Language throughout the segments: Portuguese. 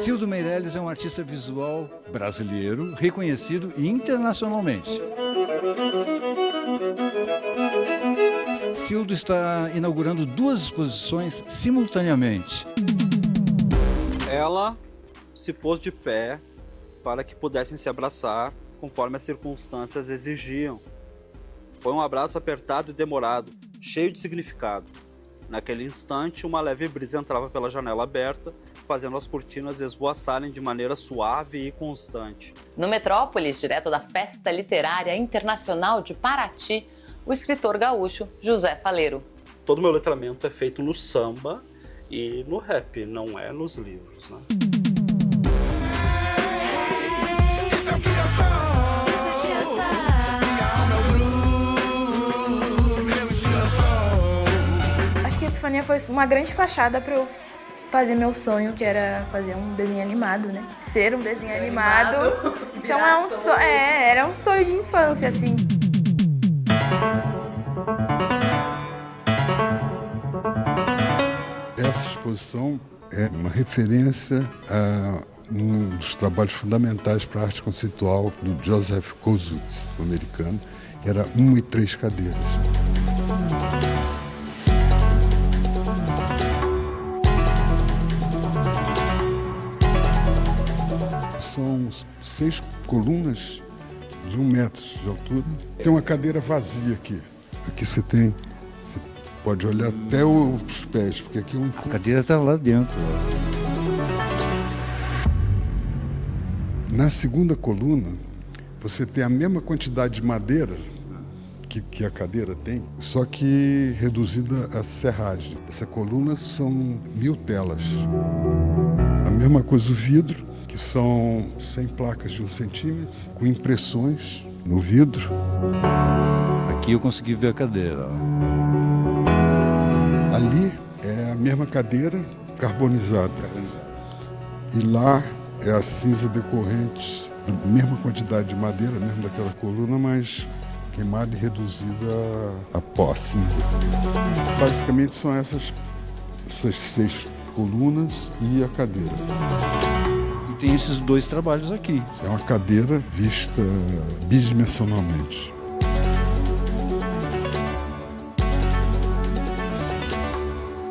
Cildo Meirelles é um artista visual brasileiro, reconhecido internacionalmente. Cildo está inaugurando 2 exposições simultaneamente. Ela se pôs de pé para que pudessem se abraçar conforme as circunstâncias exigiam. Foi um abraço apertado e demorado, cheio de significado. Naquele instante, uma leve brisa entrava pela janela aberta, fazendo as cortinas esvoaçarem de maneira suave e constante. No Metrópolis, direto da Festa Literária Internacional de Paraty, o escritor gaúcho José Faleiro. Todo o meu letramento é feito no samba e no rap, não é nos livros, né? Acho que a Epifania foi uma grande fachada para eu fazer meu sonho, que era fazer um desenho animado, né? Ser um desenho animado. Então era um sonho de infância, assim. Essa exposição é uma referência a um dos trabalhos fundamentais para a arte conceitual do Joseph Kosuth, o americano, que era 1 e 3 cadeiras. São 6 colunas de 1 metro de altura. Tem uma cadeira vazia aqui. Aqui você pode olhar até os pés, porque aqui é um... A cadeira está lá dentro. Na segunda coluna, você tem a mesma quantidade de madeira que a cadeira tem, só que reduzida a serragem. Essa coluna são 1000 telas. A mesma coisa o vidro, que são 100 placas de 1 centímetro, com impressões no vidro. Aqui eu consegui ver a cadeira. Ali é a mesma cadeira carbonizada. E lá é a cinza decorrente da mesma quantidade de madeira, mesmo daquela coluna, mas queimada e reduzida a pó, a cinza. Basicamente são essas 6 colunas e a cadeira. E tem esses 2 trabalhos aqui. É uma cadeira vista bidimensionalmente.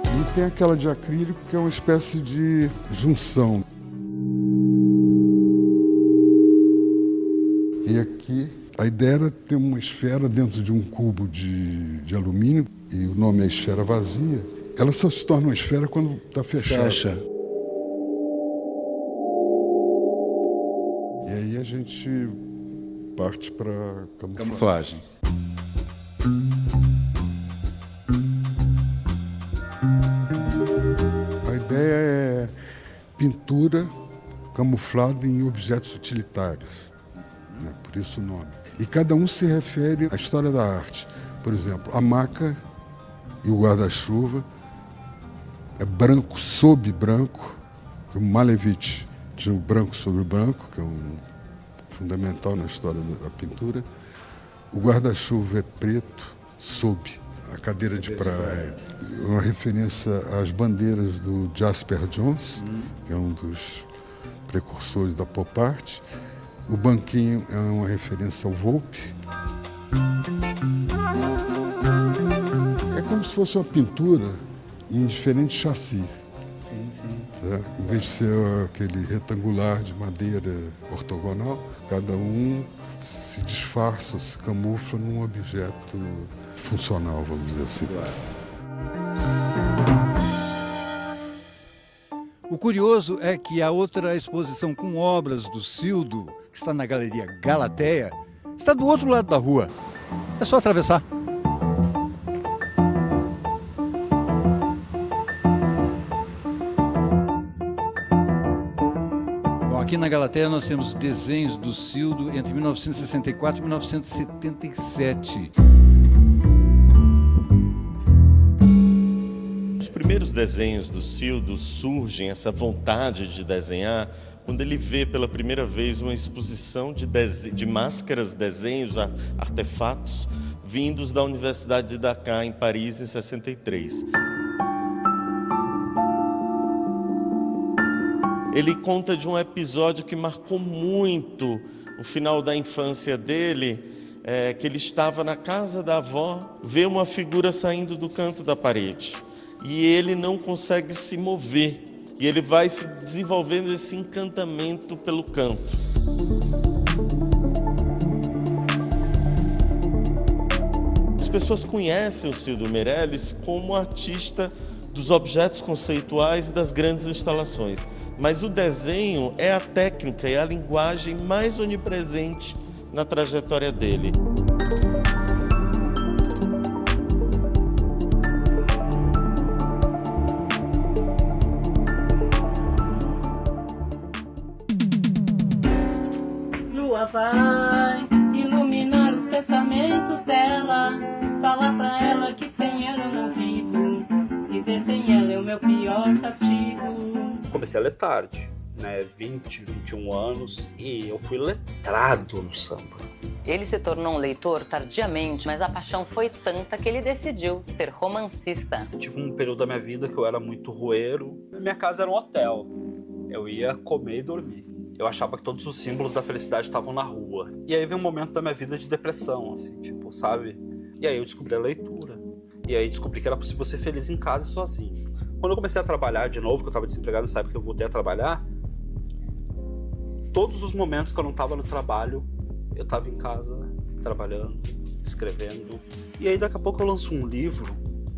E tem aquela de acrílico, que é uma espécie de junção. E aqui, a ideia era ter uma esfera dentro de um cubo de alumínio, e o nome é esfera vazia. Ela só se torna uma esfera quando está fechada. Fecha. E aí a gente parte para Camuflagem. A ideia é pintura camuflada em objetos utilitários, né? Por isso o nome. E cada um se refere à história da arte. Por exemplo, a maca e o guarda-chuva é branco sob branco, que o Malevich tinha o branco sobre branco, que é um fundamental na história da pintura. O guarda-chuva é preto sob a cadeira de praia. Uma referência às bandeiras do Jasper Johns, que é um dos precursores da pop art. O banquinho é uma referência ao Volpe. É como se fosse uma pintura em diferentes chassis. Tá? Em vez de ser aquele retangular de madeira ortogonal, cada um se disfarça, se camufla num objeto funcional, vamos dizer assim. O curioso é que a outra exposição com obras do Cildo, que está na Galeria Galateia, está do outro lado da rua. É só atravessar. Bom, aqui na Galateia nós temos desenhos do Cildo entre 1964 e 1977. Os primeiros desenhos do Cildo surgem, essa vontade de desenhar, quando ele vê pela primeira vez uma exposição de máscaras, desenhos, artefatos, vindos da Universidade de Dakar, em Paris, em 63. ele conta de um episódio que marcou muito o final da infância dele, que ele estava na casa da avó, vê uma figura saindo do canto da parede e ele não consegue se mover, e ele vai se desenvolvendo esse encantamento pelo canto. As pessoas conhecem o Cildo Meirelles como artista dos objetos conceituais e das grandes instalações, mas o desenho é a técnica e a linguagem mais onipresente na trajetória dele. Lua vai iluminar os pensamentos dela, falar pra ela que sem ela eu não vivo, viver sem ela é o meu pior castigo. Comecei a ler tarde, né, 20, 21 anos, e eu fui letrado no samba. Ele se tornou um leitor tardiamente, mas a paixão foi tanta que ele decidiu ser romancista. Eu tive um período da minha vida que eu era muito roeiro. Minha casa era um hotel. Eu ia comer e dormir. Eu achava que todos os símbolos da felicidade estavam na rua. E aí veio um momento da minha vida de depressão, assim, tipo, sabe? E aí eu descobri a leitura. E aí descobri que era possível ser feliz em casa e sozinho. Quando eu comecei a trabalhar de novo, que eu estava desempregado nessa época que eu voltei a trabalhar, todos os momentos que eu não estava no trabalho, eu estava em casa, trabalhando, escrevendo. E aí daqui a pouco eu lanço um livro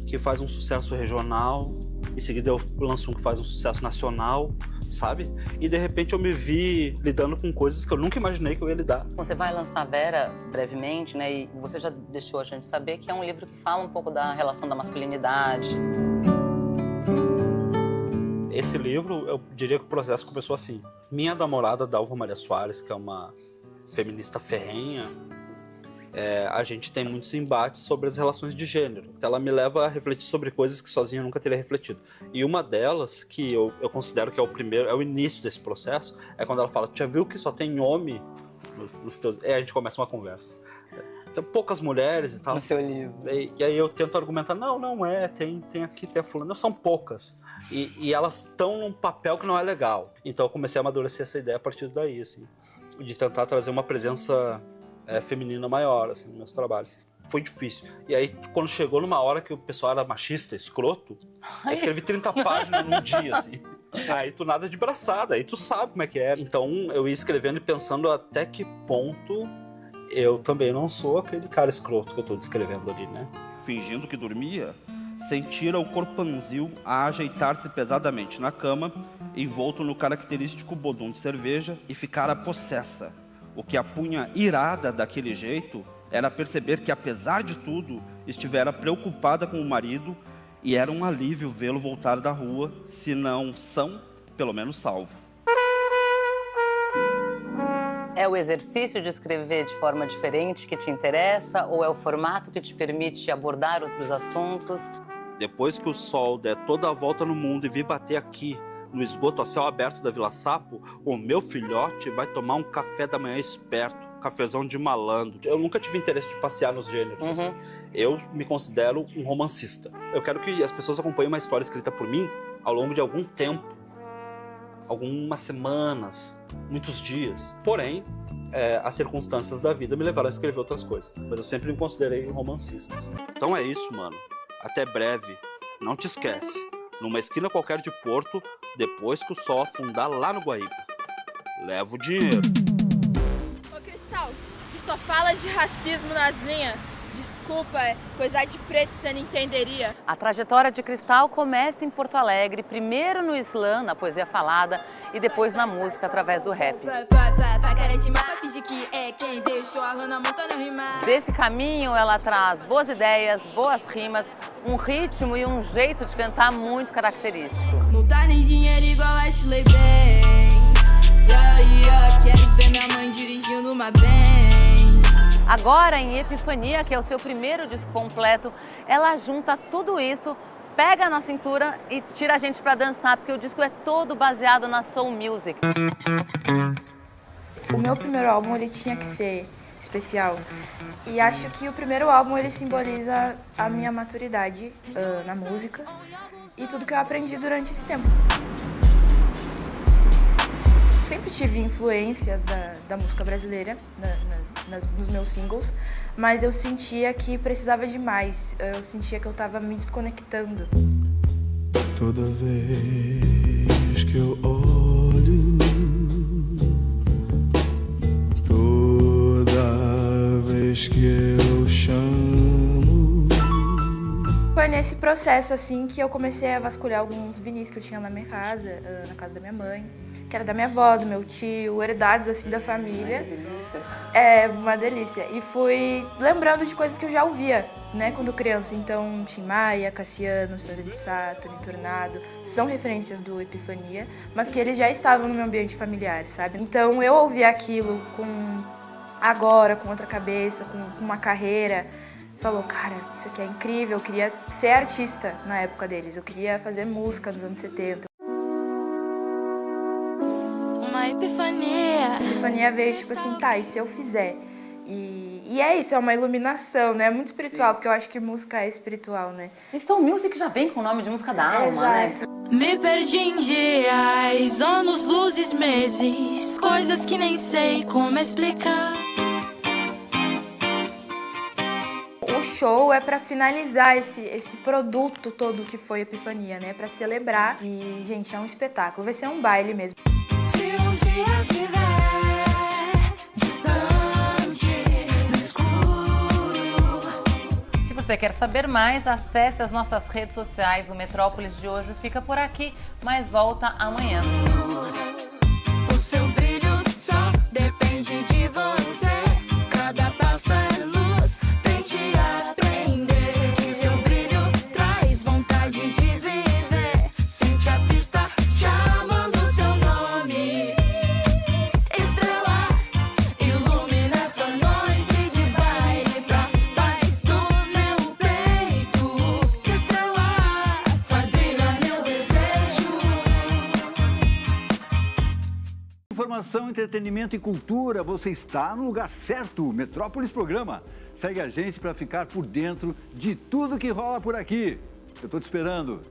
que faz um sucesso regional, em seguida eu lanço um que faz um sucesso nacional, sabe? E de repente eu me vi lidando com coisas que eu nunca imaginei que eu ia lidar. Você vai lançar Vera brevemente, né? E você já deixou a gente saber que é um livro que fala um pouco da relação da masculinidade. Esse livro, eu diria que o processo começou assim. Minha namorada, Dalva Maria Soares, que é uma feminista ferrenha, a gente tem muitos embates sobre as relações de gênero. Ela me leva a refletir sobre coisas que sozinha eu nunca teria refletido. E uma delas, que eu considero que é o início desse processo, é quando ela fala: "Tu já viu que só tem homem nos teus..." A gente começa uma conversa. São poucas mulheres e tal. No seu livro. E aí eu tento argumentar: não é, tem aqui, tem a fulana. Não, são poucas. E elas estão num papel que não é legal. Então eu comecei a amadurecer essa ideia a partir daí, assim, de tentar trazer uma presença feminina maior, assim, nos meus trabalhos. Foi difícil. E aí, quando chegou numa hora que o pessoal era machista, escroto, eu escrevi 30 páginas num dia, assim. Aí tu nada de braçada, aí tu sabe como é que é. Então eu ia escrevendo e pensando até que ponto eu também não sou aquele cara escroto que eu tô descrevendo ali, né? Fingindo que dormia, sentira o corpanzil a ajeitar-se pesadamente na cama, envolto no característico bodum de cerveja, e ficara possessa. O que a punha irada daquele jeito era perceber que, apesar de tudo, estivera preocupada com o marido, e era um alívio vê-lo voltar da rua, se não são, pelo menos salvo. É o exercício de escrever de forma diferente que te interessa, ou é o formato que te permite abordar outros assuntos? Depois que o sol der toda a volta no mundo e vir bater aqui, no esgoto a céu aberto da Vila Sapo, o meu filhote vai tomar um café da manhã esperto, cafezão de malandro. Eu nunca tive interesse de passear nos gêneros, assim. Eu me considero um romancista. Eu quero que as pessoas acompanhem uma história escrita por mim ao longo de algum tempo, algumas semanas, muitos dias. Porém, as circunstâncias da vida me levaram a escrever outras coisas. Mas eu sempre me considerei um romancista. Então é isso, mano. Até breve. Não te esquece. Numa esquina qualquer de Porto, depois que o sol afundar lá no Guaíba. Leva o dinheiro. Ô, Cristal, tu só fala de racismo nas linhas. Desculpa, coisa de preto você não entenderia. A trajetória de Cristal começa em Porto Alegre, primeiro no slam, na poesia falada, e depois na música através do rap. Desse caminho ela traz boas ideias, boas rimas, um ritmo e um jeito de cantar muito característico. Não dá nem dinheiro igual a Ashley Banks. Quero ver minha mãe dirigindo uma Benz. Agora, em Epifania, que é o seu primeiro disco completo, ela junta tudo isso, pega na cintura e tira a gente pra dançar, porque o disco é todo baseado na soul music. O meu primeiro álbum, ele tinha que ser especial. E acho que o primeiro álbum, ele simboliza a minha maturidade na música e tudo que eu aprendi durante esse tempo. sempre tive influências da música brasileira nos meus singles, mas eu sentia que precisava de mais, eu sentia que eu estava me desconectando. Toda vez que eu olho, toda vez que eu chamo. Foi nesse processo assim que eu comecei a vasculhar alguns vinis que eu tinha na minha casa, na casa da minha mãe, que era da minha avó, do meu tio, herdados assim da família. É uma delícia. E fui lembrando de coisas que eu já ouvia, né, quando criança. Então, Tim Maia, Cassiano, Sandra de Sá, Tony Tornado, são referências do Epifania, mas que eles já estavam no meu ambiente familiar, sabe? Então, eu ouvia aquilo com outra cabeça, com uma carreira. Falou, cara, isso aqui é incrível, eu queria ser artista na época deles, eu queria fazer música nos anos 70. Uma epifania. A epifania veio tipo assim, tá, e se eu fizer? E é isso, é uma iluminação, né? É muito espiritual, porque eu acho que música é espiritual, né? E Soul Music já vem com o nome de música da alma, né? Exato. Me perdi em dias, anos, luzes, meses, coisas que nem sei como explicar. O show é pra finalizar esse produto todo que foi Epifania, né? Pra celebrar. E, gente, é um espetáculo, vai ser um baile mesmo. Se um dia estiver distante, no escuro. Se você quer saber mais, acesse as nossas redes sociais. O Metrópolis de hoje fica por aqui, mas volta amanhã. O seu brilho só depende de você. Cada passo é luz, tente aprender. Que seu brilho traz vontade de viver. Sente a pista chamando seu nome. Estrela, ilumina essa noite de baile pra paz do meu peito. Estrela, faz brilhar meu desejo. Informação, entretenimento e cultura, você está no lugar certo. Metrópolis Programa. Segue a gente para ficar por dentro de tudo que rola por aqui. Eu estou te esperando.